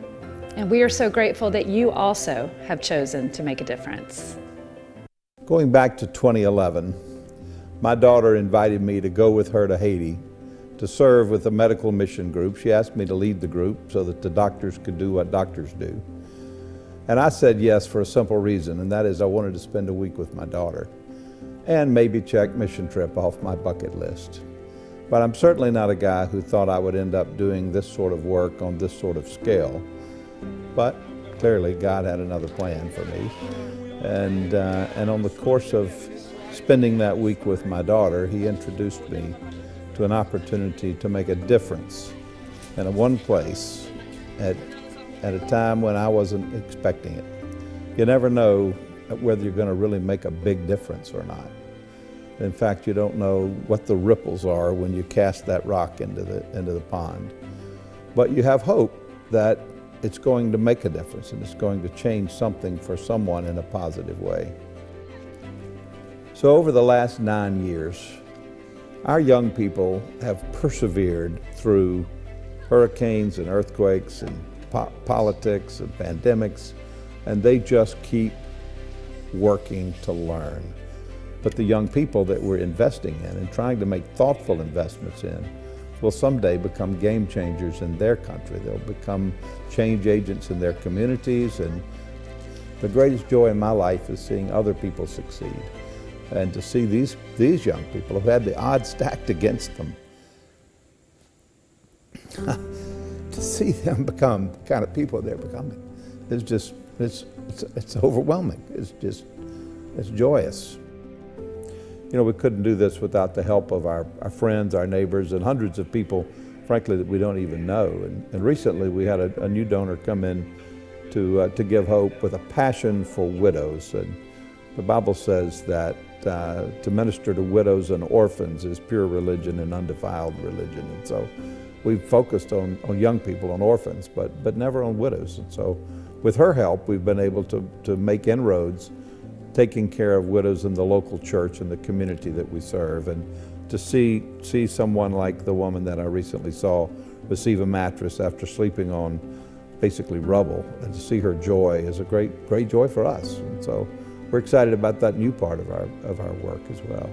and we are so grateful that you also have chosen to make a difference.
Going back to 2011, my daughter invited me to go with her to Haiti to serve with a medical mission group. She asked me to lead the group so that the doctors could do what doctors do. And I said yes for a simple reason, and that is I wanted to spend a week with my daughter and maybe check mission trip off my bucket list. But I'm certainly not a guy who thought I would end up doing this sort of work on this sort of scale. But clearly God had another plan for me. And on the course of spending that week with my daughter, he introduced me to an opportunity to make a difference in one place at a time when I wasn't expecting it. You never know whether you're going to really make a big difference or not. In fact, you don't know what the ripples are when you cast that rock into the pond. But you have hope that it's going to make a difference and it's going to change something for someone in a positive way. So over the last 9 years, our young people have persevered through hurricanes and earthquakes and politics and pandemics, and they just keep working to learn. But the young people that we're investing in and trying to make thoughtful investments in will someday become game changers in their country. They'll become change agents in their communities, and the greatest joy in my life is seeing other people succeed. And to see these young people who had the odds stacked against them, to see them become the kind of people they're becoming, it's just, it's overwhelming. It's joyous. You know, we couldn't do this without the help of our friends, our neighbors, and hundreds of people, frankly, that we don't even know. And recently we had a new donor come in to Give Hope with a passion for widows. And the Bible says that to minister to widows and orphans is pure religion and undefiled religion. And so we've focused on young people, on orphans, but never on widows. And so with her help, we've been able to make inroads taking care of widows in the local church and the community that we serve. And to see someone like the woman that I recently saw receive a mattress after sleeping on basically rubble, and to see her joy is a great joy for us. And so we're excited about that new part of our work as well.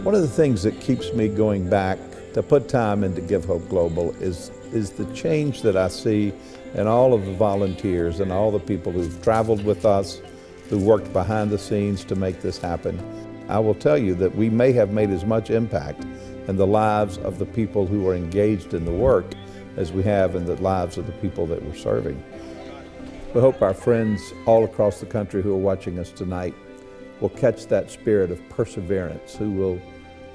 One of the things that keeps me going back to put time into Give Hope Global is the change that I see in all of the volunteers and all the people who've traveled with us, who worked behind the scenes to make this happen. I will tell you that we may have made as much impact in the lives of the people who are engaged in the work as we have in the lives of the people that we're serving. We hope our friends all across the country who are watching us tonight will catch that spirit of perseverance, who will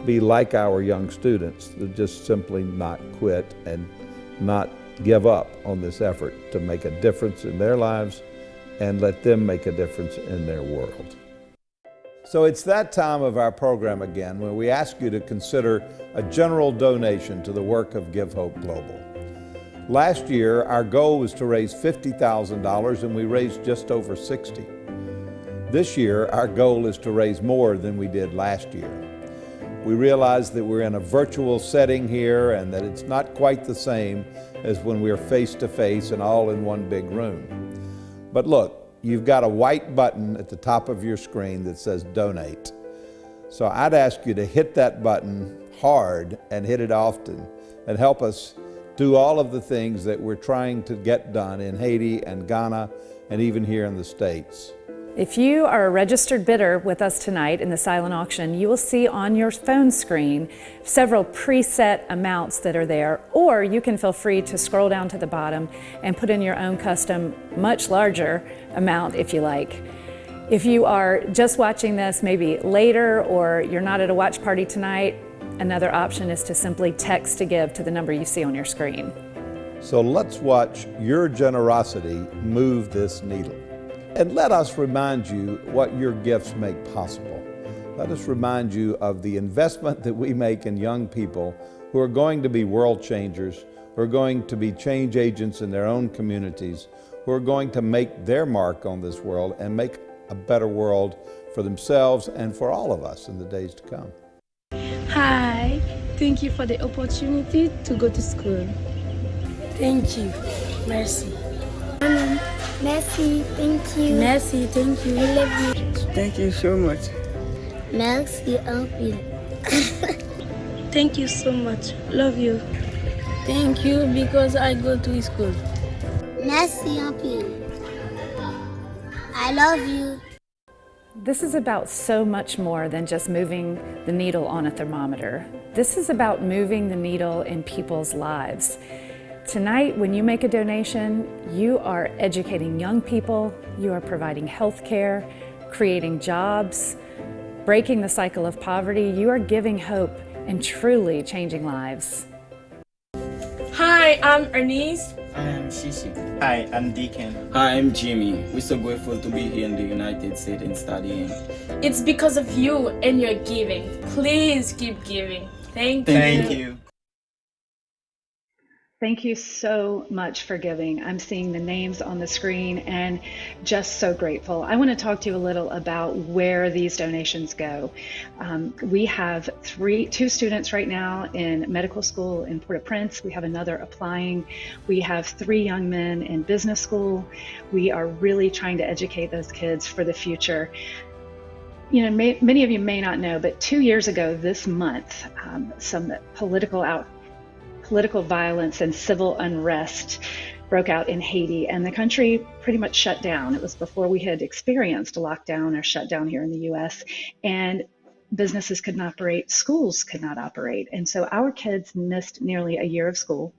be like our young students, that just simply not quit and not give up on this effort to make a difference in their lives and let them make a difference in their world. So it's that time of our program again where we ask you to consider a general donation to the work of Give Hope Global. Last year, our goal was to raise $50,000 and we raised just over $60,000. This year, our goal is to raise more than we did last year. We realize that we're in a virtual setting here and that it's not quite the same as when we're face to face and all in one big room. But look, you've got a white button at the top of your screen that says donate. So I'd ask you to hit that button hard and hit it often and help us do all of the things that we're trying to get done in Haiti and Ghana and even here in the States.
If you are a registered bidder with us tonight in the silent auction, you will see on your phone screen several preset amounts that are there, or you can feel free to scroll down to the bottom and put in your own custom, much larger amount if you like. If you are just watching this maybe later or you're not at a watch party tonight, another option is to simply text to give to the number you see on your screen.
So let's watch your generosity move this needle. And let us remind you what your gifts make possible. Let us remind you of the investment that we make in young people who are going to be world changers, who are going to be change agents in their own communities, who are going to make their mark on this world and make a better world for themselves and for all of us in the days to come.
Hi, thank you for the opportunity to go to school. Thank you. Merci.
Merci, thank you.
Merci, thank you.
I love you.
Thank you so much.
Merci, Uncle.
Thank you so much. Love you. Thank you because I go to school.
Merci, Uncle. I love you.
This is about so much more than just moving the needle on a thermometer. This is about moving the needle in people's lives. Tonight, when you make a donation, you are educating young people, you are providing health care, creating jobs, breaking the cycle of poverty. You are giving hope and truly changing lives.
Hi, I'm Ernest.
I am Shishi. Hi, I'm Deacon. Hi, I'm Jimmy. We're so grateful to be here in the United States and studying.
It's because of you and your giving. Please keep giving. Thank you.
Thank you so much for giving. I'm seeing the names on the screen and just so grateful. I want to talk to you a little about where these donations go. We have two students right now in medical school in Port-au-Prince. We have another applying. We have 3 young men in business school. We are really trying to educate those kids for the future. You know, many of you may not know, but 2 years ago this month, some political violence and civil unrest broke out in Haiti, and the country pretty much shut down. It was before we had experienced a lockdown or shutdown here in the US, and businesses couldn't operate, schools could not operate. And so our kids missed nearly a year of school.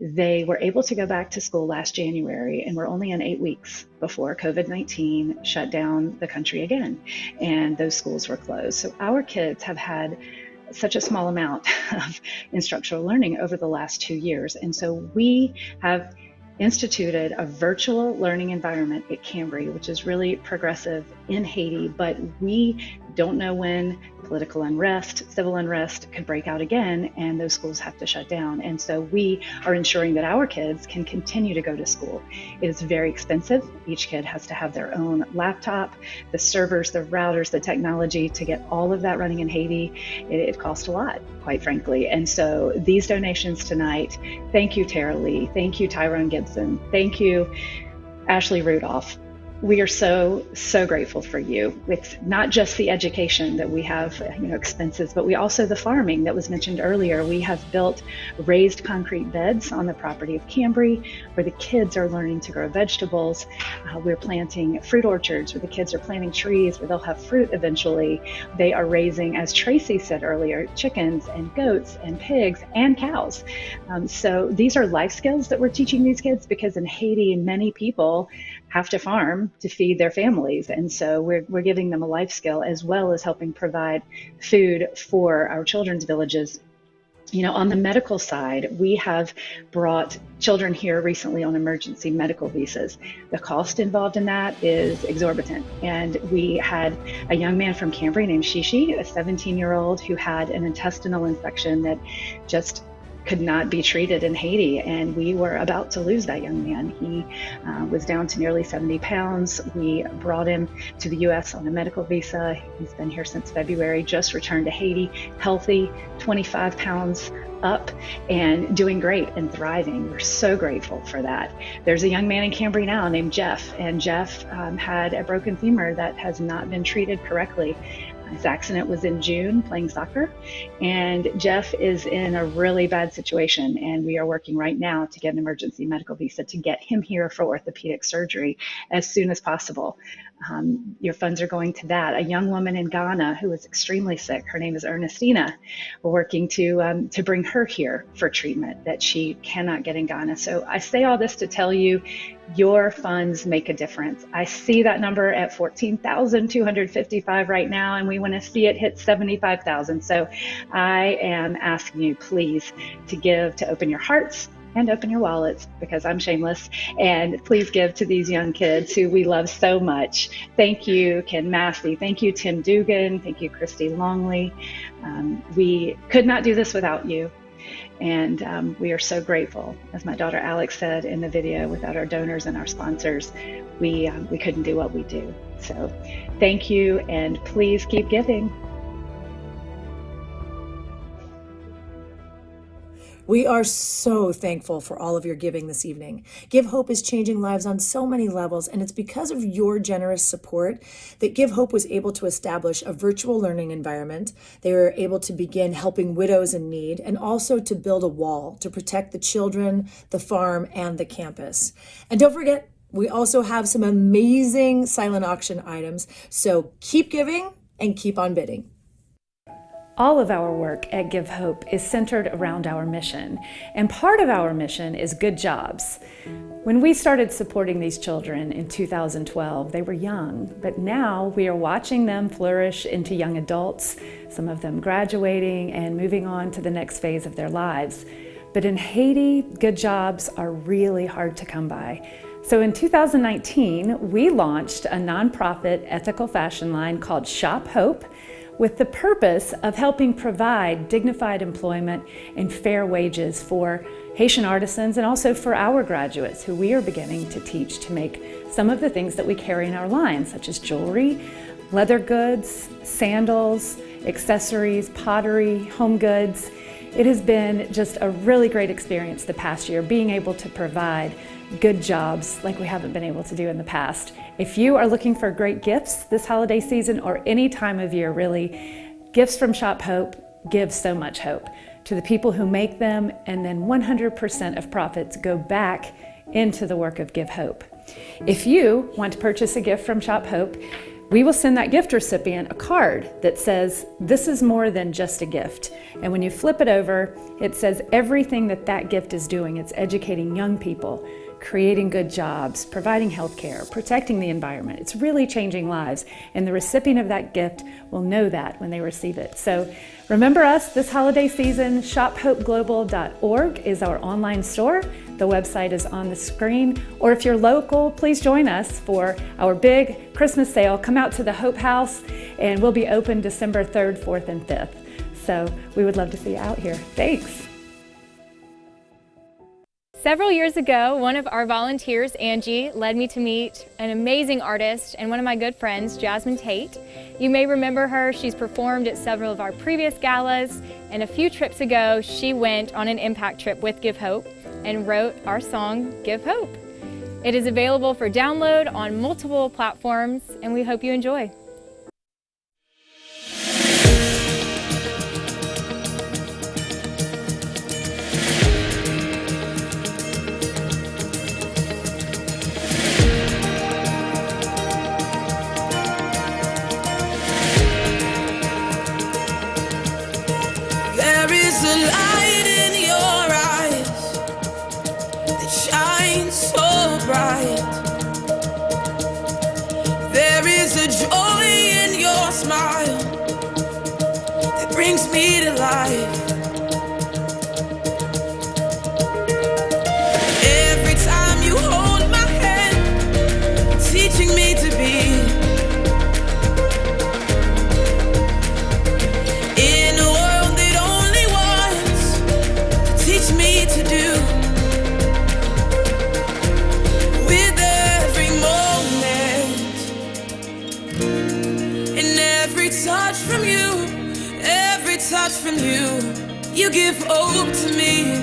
They were able to go back to school last January and were only in 8 weeks before COVID-19 shut down the country again, and those schools were closed. So our kids have had such a small amount of instructional learning over the last 2 years. And so we have instituted a virtual learning environment at Cambry, which is really progressive in Haiti, but we don't know when political unrest, civil unrest could break out again, and those schools have to shut down. And so we are ensuring that our kids can continue to go to school. It is very expensive. Each kid has to have their own laptop, the servers, the routers, the technology to get all of that running in Haiti. It costs a lot, quite frankly. And so these donations tonight, thank you, Tara Lee. Thank you, Tyrone Gibson. Thank you, Ashley Rudolph. We are so grateful for you. It's not just the education that we have, expenses, but we also the farming that was mentioned earlier. We have built raised concrete beds on the property of Cambry where the kids are learning to grow vegetables. We're planting fruit orchards where the kids are planting trees where they'll have fruit eventually. They are raising, as Tracy said earlier, chickens and goats and pigs and cows. So these are life skills that we're teaching these kids, because in Haiti, many people have to farm to feed their families. And so we're giving them a life skill as well as helping provide food for our children's villages. On the medical side, we have brought children here recently on emergency medical visas. The cost involved in that is exorbitant. And we had a young man from Cambry named Shishi, a 17-year-old who had an intestinal infection that just could not be treated in Haiti, and we were about to lose that young man. He was down to nearly 70 pounds. We brought him to the U.S. on a medical visa. He's been here since February, just returned to Haiti, healthy, 25 pounds up, and doing great and thriving. We're so grateful for that. There's a young man in Cambry now named Jeff, and Jeff had a broken femur that has not been treated correctly. His accident was in June playing soccer, and Jeff is in a really bad situation, and we are working right now to get an emergency medical visa to get him here for orthopedic surgery as soon as possible. Your funds are going to that. A young woman in Ghana who is extremely sick, her name is Ernestina. We're working to bring her here for treatment that she cannot get in Ghana. So I say all this to tell you, your funds make a difference. I see that number at 14,255 right now, and we want to see it hit 75,000. So I am asking you, please, to give, to open your hearts and open your wallets, because I'm shameless, and please give to these young kids who we love so much. Thank you, Ken Massey. Thank you, Tim Dugan. Thank you, Christy Longley. We could not do this without you. And we are so grateful. As my daughter Alex said in the video, without our donors and our sponsors, we couldn't do what we do. So thank you, and please keep giving.
We are so thankful for all of your giving this evening. Give Hope is changing lives on so many levels, and it's because of your generous support that Give Hope was able to establish a virtual learning environment. They were able to begin helping widows in need, and also to build a wall to protect the children, the farm, and the campus. And don't forget, we also have some amazing silent auction items, so keep giving and keep on bidding.
All of our work at Give Hope is centered around our mission, and part of our mission is good jobs. When we started supporting these children in 2012, they were young, but now we are watching them flourish into young adults, some of them graduating and moving on to the next phase of their lives. But in Haiti, good jobs are really hard to come by. So in 2019, we launched a nonprofit ethical fashion line called Shop Hope, with the purpose of helping provide dignified employment and fair wages for Haitian artisans, and also for our graduates who we are beginning to teach to make some of the things that we carry in our line, such as jewelry, leather goods, sandals, accessories, pottery, home goods. It has been just a really great experience the past year, being able to provide good jobs like we haven't been able to do in the past. If you are looking for great gifts this holiday season, or any time of year really, gifts from Shop Hope give so much hope to the people who make them, and then 100% of profits go back into the work of Give Hope. If you want to purchase a gift from Shop Hope, we will send that gift recipient a card that says, "This is more than just a gift." And when you flip it over, it says everything that that gift is doing. It's educating young people, creating good jobs, providing health care, protecting the environment. It's really changing lives. And the recipient of that gift will know that when they receive it. So remember us this holiday season. ShopHopeGlobal.org is our online store. The website is on the screen. Or if you're local, please join us for our big Christmas sale. Come out to the Hope House, and we'll be open December 3rd, 4th, and 5th. So we would love to see you out here. Thanks.
Several years ago, one of our volunteers, Angie, led me to meet an amazing artist and one of my good friends, Jasmine Tate. You may remember her. She's performed at several of our previous galas, and a few trips ago, she went on an impact trip with Give Hope and wrote our song, Give Hope. It is available for download on multiple platforms, and we hope you enjoy.
There is a light in your eyes that shines so bright. There is a joy in your smile that brings me to life. Every time you hold my hand, teaching me to be in a world that only wants to teach me to do. With every moment and every touch from you, you give hope to me,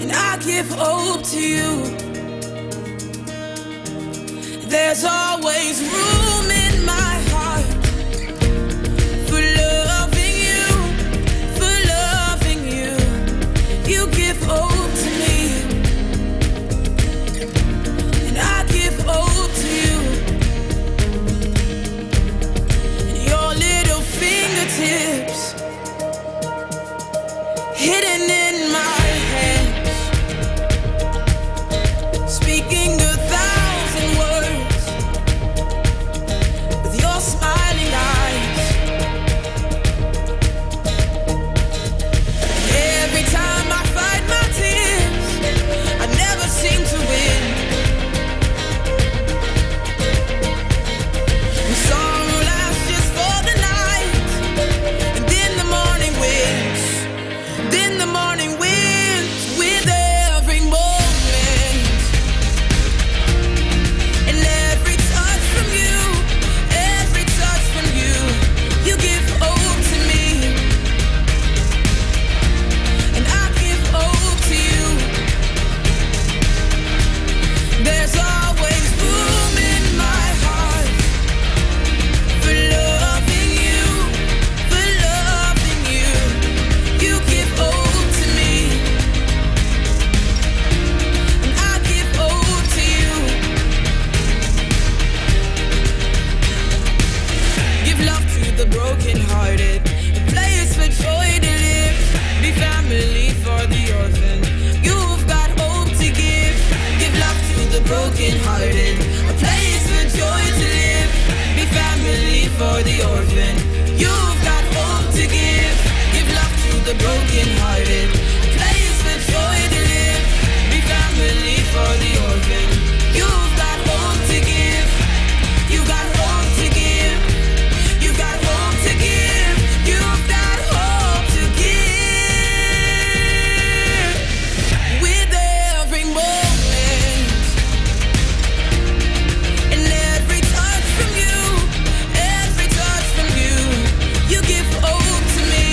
and I give hope to you. There's always room in my heart for loving you, for loving you. You give hope to me, and I give hope to you. And your little fingertips hidden in my hands, speaking 1,000 words with your smiling eyes. Every time I fight my tears, I never seem to win. And sorrow lasts just for the night, and then the morning wins. Then the morning wins with every moment and every touch from you, every touch from you. You give hope to me, and I give hope to you. There's always room in my heart for loving you, for loving you. You give hope to me, and I give hope to you. Give love to the brokenhearted, a place for joy to live. Be family for the orphan. You've got hope to give. Give love to the brokenhearted, a place for joy to live. Be family for the orphan. You've got hope to give. Give love to the brokenhearted, a place for joy to live. Be family for the orphan. You've got hope to give. You've got hope to give. You've got hope to give. You've got hope to give. With every moment and every touch from you, every touch from you, you give hope to me.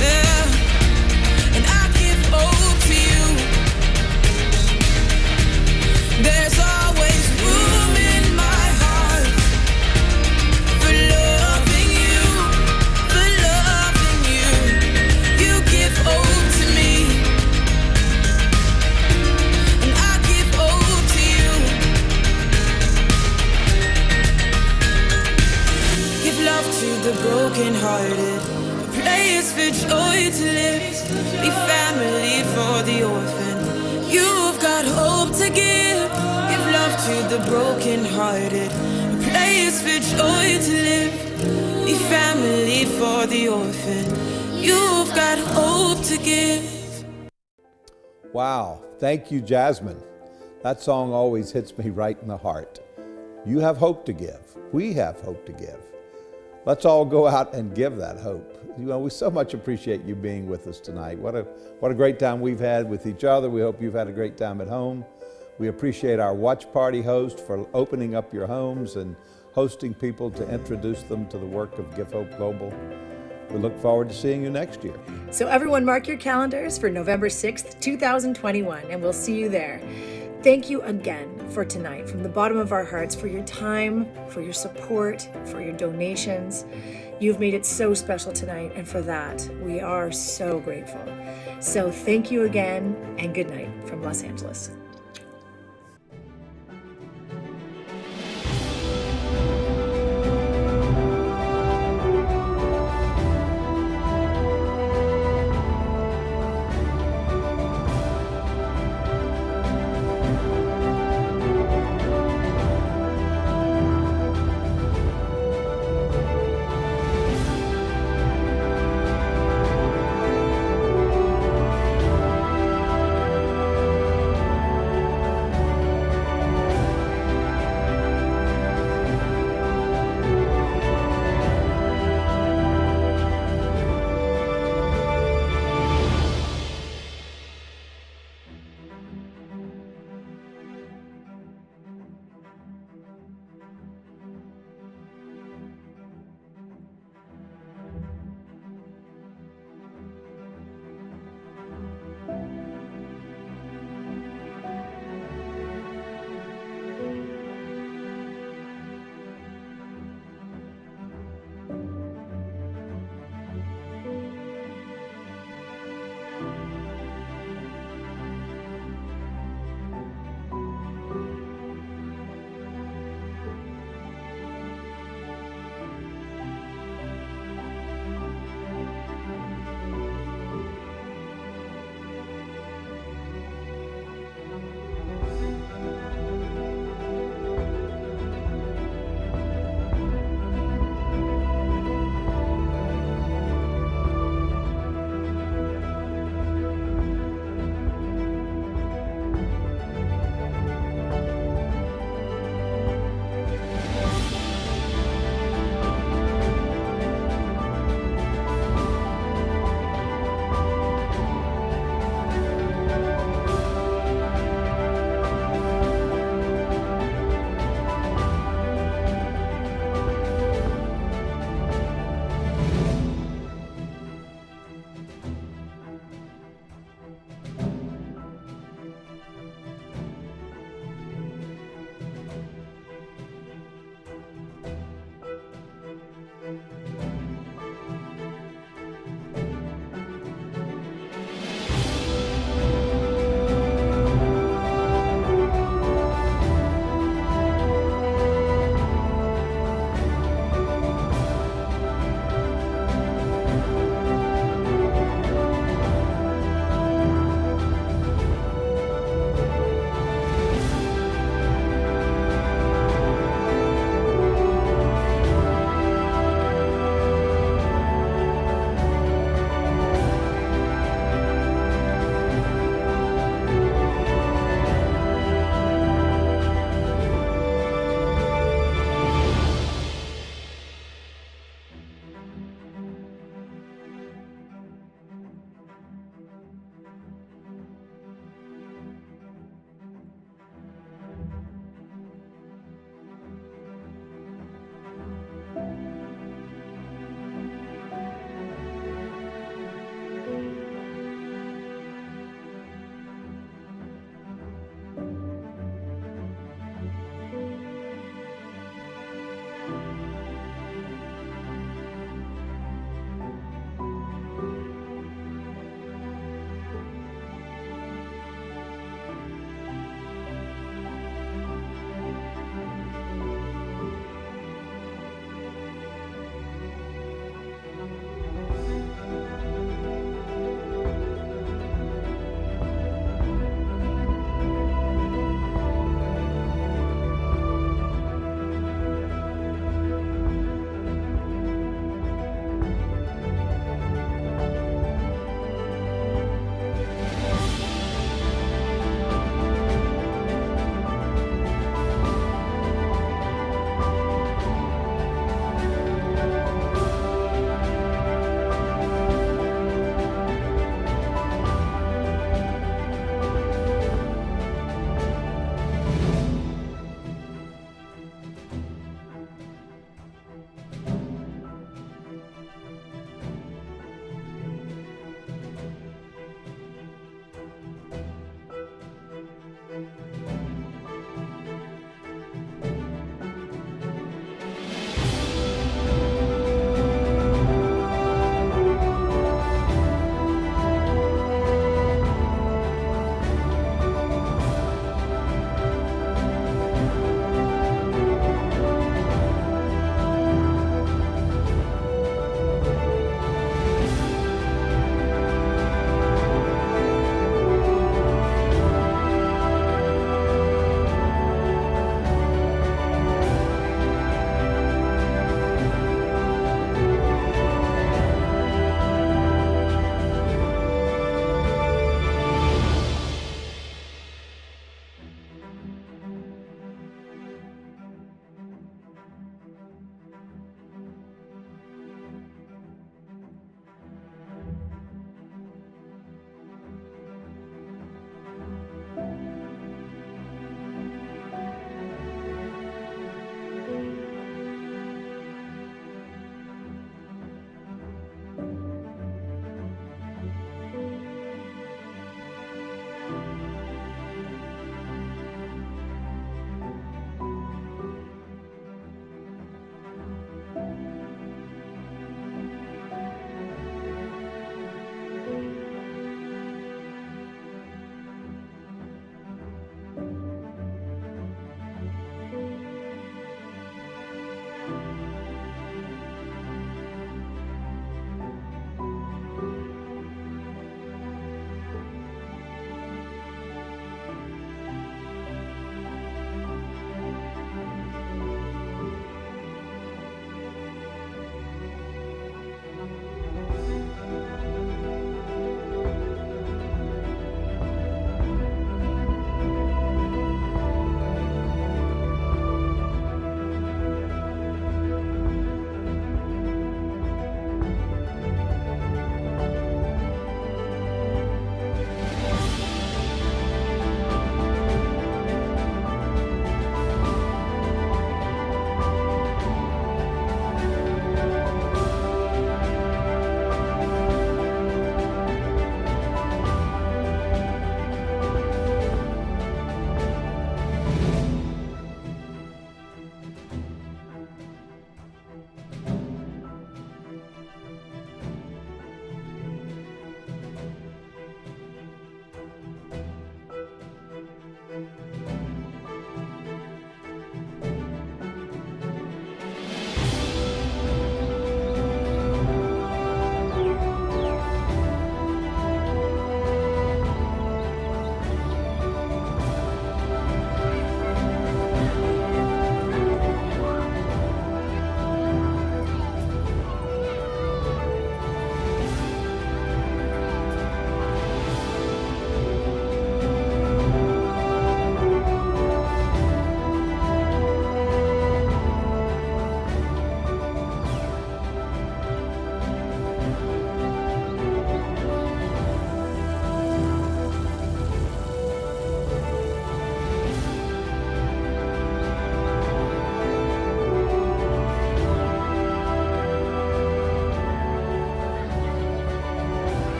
Yeah. And I give hope to you. There's always room in my heart for loving you, for loving you. You give hope to me, and I give hope to you. Give love to the brokenhearted, a place for joy to live. Be family for the orphan. You've got hope to give. Give love to the brokenhearted, a place for joy to live. Be family for the orphan. You've got hope to give.
Wow, thank you, Jasmine. That song always hits me right in the heart. You have hope to give. We have hope to give. Let's all go out and give that hope. You know, we so much appreciate you being with us tonight. What a great time we've had with each other. We hope you've had a great time at home. We appreciate our watch party host for opening up your homes and hosting people to introduce them to the work of Give Hope Global. We look forward to seeing you next year.
So everyone mark your calendars for November 6th, 2021, and we'll see you there. Thank you again for tonight, from the bottom of our hearts, for your time, for your support, for your donations. You've made it so special tonight, and for that, we are so grateful. So thank you again, and good night from Los Angeles.